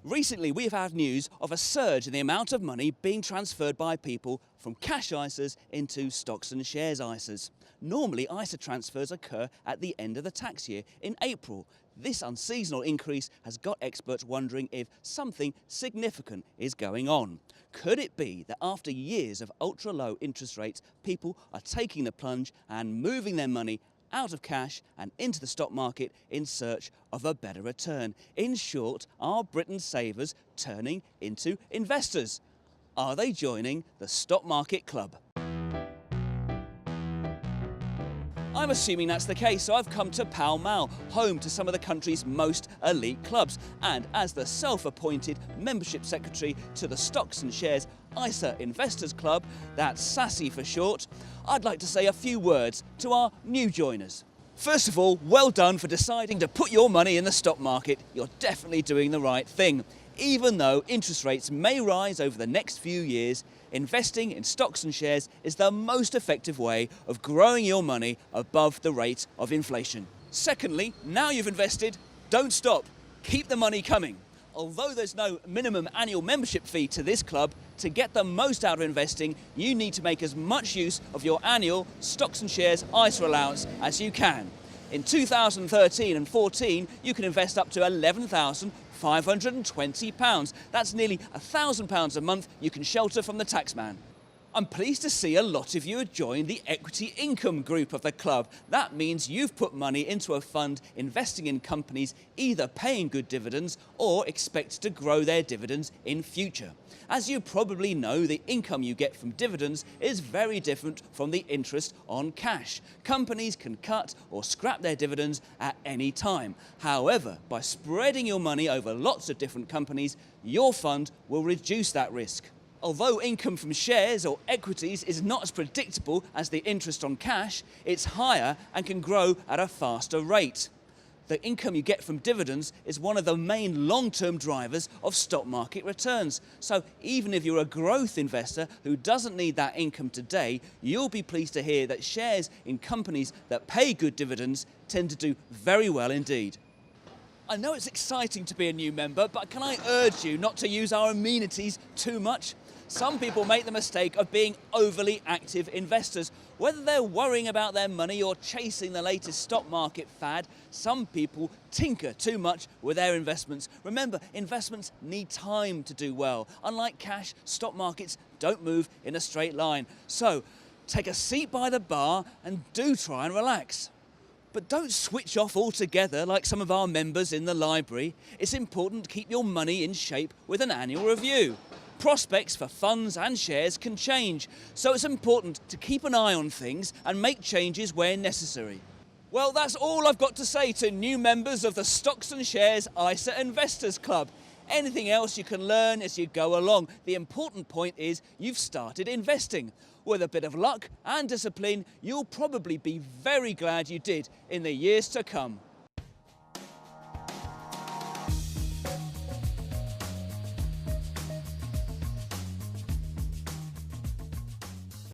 Recently, we have had news of a surge in the amount of money being transferred by people from cash ISAs into stocks and shares ISAs. Normally, ISA transfers occur at the end of the tax year in April. This unseasonal increase has got experts wondering if something significant is going on. Could it be that after years of ultra-low interest rates, people are taking the plunge and moving their money out of cash and into the stock market in search of a better return? In short, are Britain's savers turning into investors? Are they joining the stock market club? I'm assuming that's the case, so I've come to Pall Mall, home to some of the country's most elite clubs. And as the self-appointed membership secretary to the Stocks and Shares ISA Investors Club, that's SASI for short, I'd like to say a few words to our new joiners. First of all, well done for deciding to put your money in the stock market. You're definitely doing the right thing. Even though interest rates may rise over the next few years, investing in stocks and shares is the most effective way of growing your money above the rate of inflation. Secondly, now you've invested, don't stop. Keep the money coming. Although there's no minimum annual membership fee to this club, to get the most out of investing, you need to make as much use of your annual stocks and shares ISA allowance as you can. In 2013 and 14, you can invest up to £11,520. That's nearly £1,000 a month you can shelter from the taxman. I'm pleased to see a lot of you have joined the equity income group of the club. That means you've put money into a fund investing in companies either paying good dividends or expect to grow their dividends in future. As you probably know, the income you get from dividends is very different from the interest on cash. Companies can cut or scrap their dividends at any time. However, by spreading your money over lots of different companies, your fund will reduce that risk. Although income from shares or equities is not as predictable as the interest on cash, it's higher and can grow at a faster rate. The income you get from dividends is one of the main long-term drivers of stock market returns. So even if you're a growth investor who doesn't need that income today, you'll be pleased to hear that shares in companies that pay good dividends tend to do very well indeed. I know it's exciting to be a new member, but can I urge you not to use our amenities too much? Some people make the mistake of being overly active investors. Whether they're worrying about their money or chasing the latest stock market fad, some people tinker too much with their investments. Remember, investments need time to do well. Unlike cash, stock markets don't move in a straight line. So, take a seat by the bar and do try and relax. But don't switch off altogether like some of our members in the library. It's important to keep your money in shape with an annual review. Prospects for funds and shares can change, so it's important to keep an eye on things and make changes where necessary. Well, that's all I've got to say to new members of the Stocks and Shares ISA Investors Club. Anything else you can learn as you go along. The important point is you've started investing. With a bit of luck and discipline, you'll probably be very glad you did in the years to come.